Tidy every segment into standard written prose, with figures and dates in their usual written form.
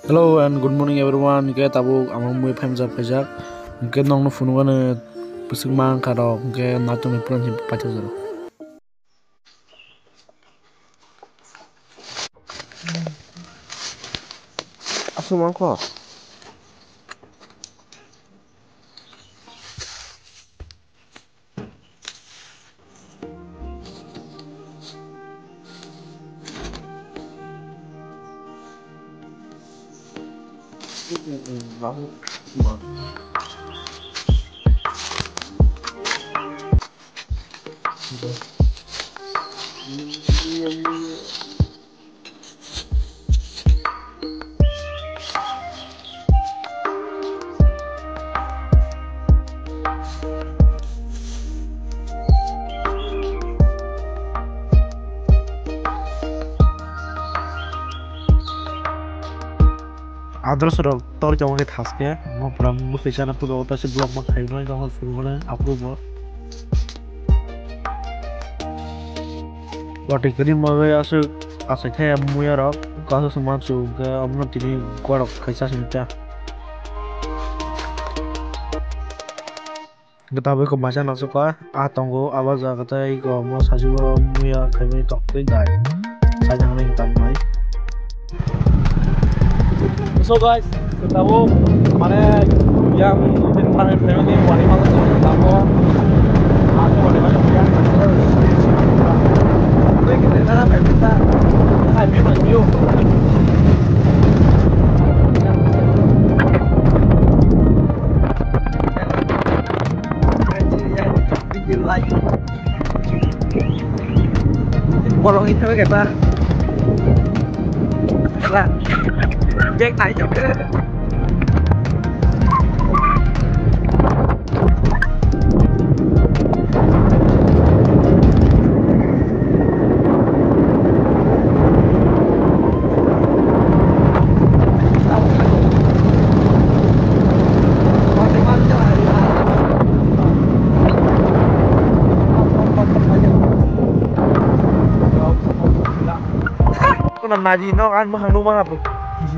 Hello and good morning everyone. Ke tabu amang mui phaimjak phaijak. Ke nong no funugane pusing mang karo ke natung pran him pachak jaro. Asu mangko. Lalu address tor jama ke thaske mo pram mo pechana pudo ota se blog ma khai noi jama shuru hone approve bati kini mo asu ase khai mo yaro kaso suma chu ga amno tini gorok khaisa sinta gatabe ko maja nasu ka atongo awaja gatai ko mo sajibo mo ya khai noi tok tai dai sajang nei tam mai. So guys, kita tahu kemarin yang tentang film ini wali malam itu tahu aku wali malam yang kita dalam kita hai film review bikin like borong itu kita lah Jack này chụp cái con nằm này gì nó ăn mà hàng đúng không apa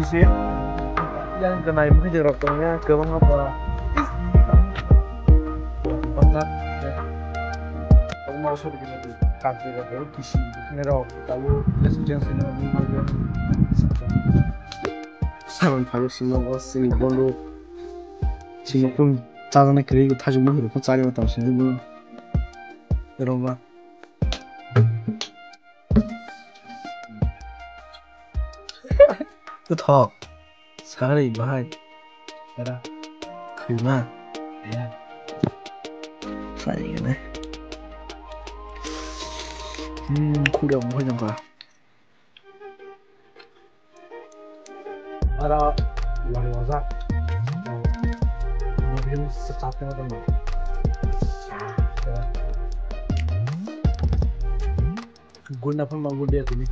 sih yang kena ini jeroknya ke bang apa banget kamu mau suruh begini tuh kafe kafe kisi ngerok tahu lesbian sini juga saran 바로 신경 쓰니 뭘로 지금 좀 짜증나 그리고 다시 뭐 그렇게 짜증나 당신이 뭐 이런 거 cứ thọ sáng đi mà hai ra khử mà phải cái này khu đồng hơi nhầm vào ada luar biasa mungkin secapnya teman guna pun mau dia ini